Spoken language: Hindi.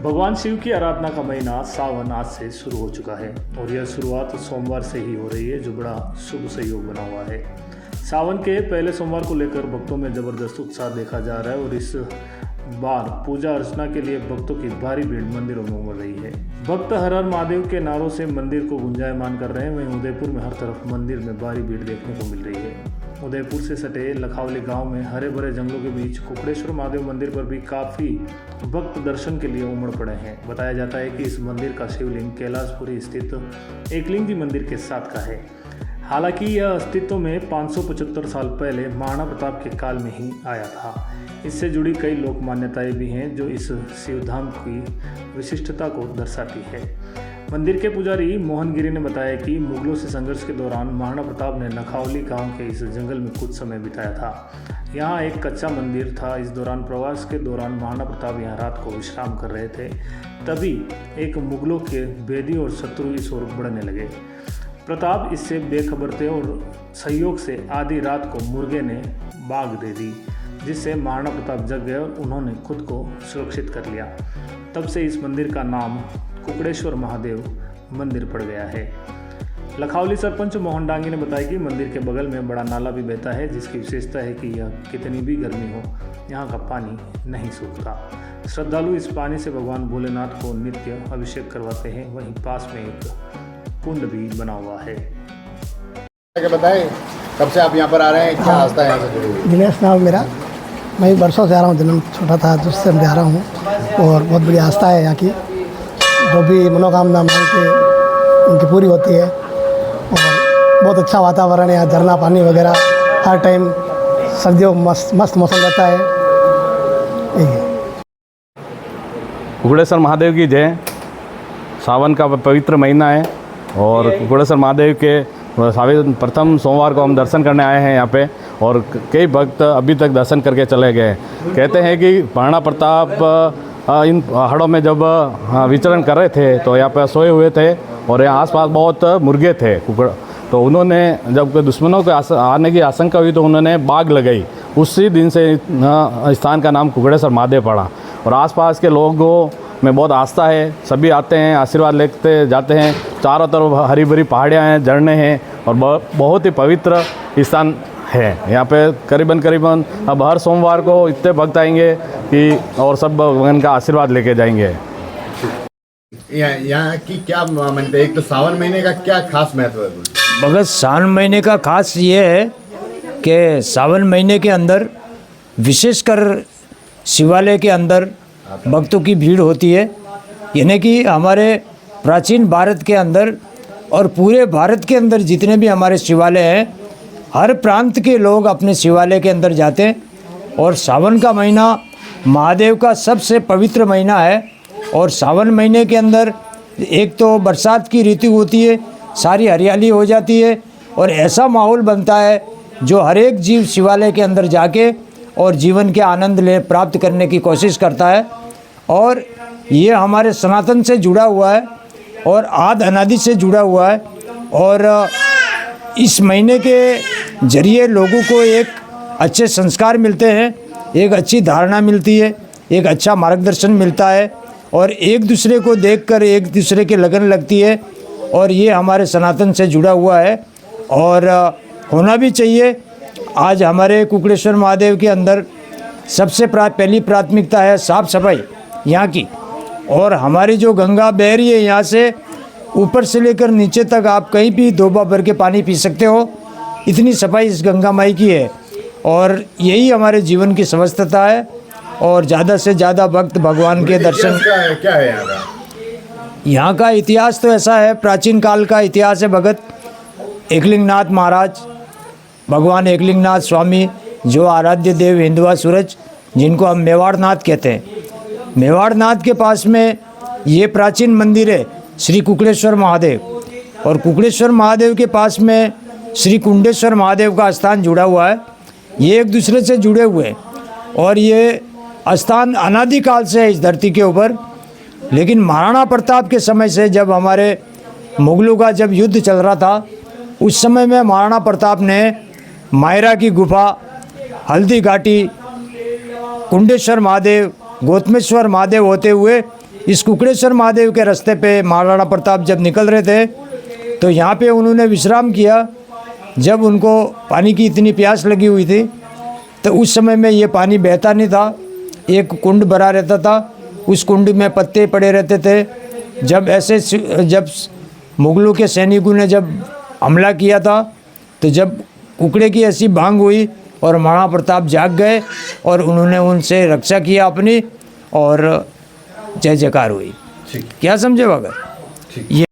भगवान शिव की आराधना का महीना सावन आज से शुरू हो चुका है और यह शुरुआत सोमवार से ही हो रही है, जो बड़ा शुभ संयोग बना हुआ है। सावन के पहले सोमवार को लेकर भक्तों में जबरदस्त उत्साह देखा जा रहा है और इस बार पूजा अर्चना के लिए भक्तों की भारी भीड़ मंदिरों में उमड़ रही है। भक्त हर हर महादेव के नारों से मंदिर को गुंजायमान कर रहे हैं। वहीं उदयपुर में हर तरफ मंदिर में भारी भीड़ देखने को मिल रही है। उदयपुर से सटे लखावली गांव में हरे भरे जंगलों के बीच कुकड़ेश्वर महादेव मंदिर पर भी काफ़ी भक्त दर्शन के लिए उमड़ पड़े हैं। बताया जाता है कि इस मंदिर का शिवलिंग कैलाशपुरी स्थित एकलिंगी मंदिर के साथ का है। हालांकि यह अस्तित्व में 575 साल पहले महाराणा प्रताप के काल में ही आया था। इससे जुड़ी कई लोक मान्यताएं भी हैं जो इस शिवधाम की विशिष्टता को दर्शाती है। मंदिर के पुजारी मोहन गिरी ने बताया कि मुगलों से संघर्ष के दौरान महाराणा प्रताप ने लखावली गांव के इस जंगल में कुछ समय बिताया था। यहाँ एक कच्चा मंदिर था। इस दौरान प्रवास के दौरान महाराणा प्रताप यहाँ रात को विश्राम कर रहे थे। तभी एक मुगलों के भेदी और शत्रु इस ओर बढ़ने लगे। प्रताप इससे बेखबर थे और सहयोग से आधी रात को मुर्गे ने बाग दे दी, जिससे महाराणा प्रताप जग गए और उन्होंने खुद को सुरक्षित कर लिया। तब से इस मंदिर का नाम कुकड़ेश्वर महादेव मंदिर पड़ गया है। लखावली सरपंच मोहन डांगी ने बताया कि मंदिर के बगल में बड़ा नाला भी बहता है, जिसकी विशेषता है कि यह कितनी भी गर्मी हो यहाँ का पानी नहीं सूखता। श्रद्धालु इस पानी से भगवान भोलेनाथ को नित्य अभिषेक करवाते हैं। वहीं पास में एक कुंड भी बना हुआ है। बताएं, कब से आप यहाँ पर आ रहे हैं, क्या आस्था है यहाँ से जुड़ी हुई? दिनेश नाम मेरा, मैं वर्षों से आ रहा हूँ। जन्म छोटा था तो उससे मैं आ रहा हूँ और बहुत बड़ी आस्था है यहाँ की। जो भी मनोकामना मांग के उनकी पूरी होती है और बहुत अच्छा वातावरण है यहाँ। झरना पानी वगैरह हर टाइम, सर्दियों मस्त मौसम रहता है। यही है। कुकड़ेश्वर महादेव की जय। सावन का पवित्र महीना है और कुकड़ेश्वर महादेव के प्रथम सोमवार को हम दर्शन करने आए हैं यहाँ पे और कई भक्त अभी तक दर्शन करके चले गए। कहते हैं कि महाराणा प्रताप इन पहाड़ों में जब विचरण कर रहे थे तो यहाँ पे सोए हुए थे और यहाँ आसपास बहुत मुर्गे थे कुकड़, तो उन्होंने जब दुश्मनों के आने की आशंका हुई तो उन्होंने बाग लगाई। उसी दिन से स्थान का नाम कुकड़ेश्वर महादेव पड़ा और आसपास के लोगों में बहुत आस्था है। सभी आते हैं, आशीर्वाद लेते जाते हैं। चारों तरफ हरी भरी पहाड़ियाँ हैं, झरने हैं और बहुत ही पवित्र स्थान है। यहाँ पे करीबन अब हर सोमवार को इतने भक्त आएंगे कि और सब भगवान का आशीर्वाद लेके जाएंगे। यहाँ की क्या मान्यता है? एक तो सावन महीने का क्या खास महत्व है? भगत, सावन महीने का खास ये है कि सावन महीने के अंदर विशेषकर शिवालय के अंदर भक्तों की भीड़ होती है। यानी कि हमारे प्राचीन भारत के अंदर और पूरे भारत के अंदर जितने भी हमारे शिवालय हैं, हर प्रांत के लोग अपने शिवालय के अंदर जाते हैं। और सावन का महीना महादेव का सबसे पवित्र महीना है। और सावन महीने के अंदर एक तो बरसात की ऋतु होती है, सारी हरियाली हो जाती है और ऐसा माहौल बनता है जो हर एक जीव शिवालय के अंदर जाके और जीवन के आनंद प्राप्त करने की कोशिश करता है। और ये हमारे सनातन से जुड़ा हुआ है और आदि अनादि से जुड़ा हुआ है। और इस महीने के जरिए लोगों को एक अच्छे संस्कार मिलते हैं, एक अच्छी धारणा मिलती है, एक अच्छा मार्गदर्शन मिलता है और एक दूसरे को देखकर एक दूसरे के लगन लगती है। और ये हमारे सनातन से जुड़ा हुआ है और होना भी चाहिए। आज हमारे कुकड़ेश्वर महादेव के अंदर सबसे पहली प्राथमिकता है साफ़ सफाई यहाँ की। और हमारी जो गंगा बह रही है यहाँ से ऊपर से लेकर नीचे तक आप कहीं भी दोबा भर के पानी पी सकते हो, इतनी सफाई इस गंगा माई की है। और यही हमारे जीवन की समस्तता है और ज़्यादा से ज़्यादा भक्त भगवान के दर्शन। क्या है यहाँ का? यहाँ का इतिहास तो ऐसा है, प्राचीन काल का इतिहास है भगत। एकलिंगनाथ महाराज, भगवान एकलिंगनाथ स्वामी जो आराध्य देव हिंदुआ सूरज, जिनको हम मेवाड़नाथ कहते हैं, मेवाड़नाथ के पास में ये प्राचीन मंदिर है श्री कुकड़ेश्वर महादेव। और कुकड़ेश्वर महादेव के पास में श्री कुंडेश्वर महादेव का स्थान जुड़ा हुआ है। ये एक दूसरे से जुड़े हुए हैं और ये स्थान अनादिकाल से है इस धरती के ऊपर। लेकिन महाराणा प्रताप के समय से, जब हमारे मुगलों का जब युद्ध चल रहा था, उस समय में महाराणा प्रताप ने मायरा की गुफा, हल्दी घाटी, कुंडेश्वर महादेव, गौतमेश्वर महादेव होते हुए इस कुकड़ेश्वर महादेव के रास्ते पे महाराणा प्रताप जब निकल रहे थे तो यहाँ पे उन्होंने विश्राम किया। जब उनको पानी की इतनी प्यास लगी हुई थी तो उस समय में ये पानी बहता नहीं था, एक कुंड भरा रहता था, उस कुंड में पत्ते पड़े रहते थे। जब मुगलों के सैनिकों ने जब हमला किया था तो जब कुकड़े की ऐसी भांग हुई और महाराणा प्रताप जाग गए और उन्होंने उनसे रक्षा किया अपनी, और जय जयकार हुई। क्या समझे वगैरह ये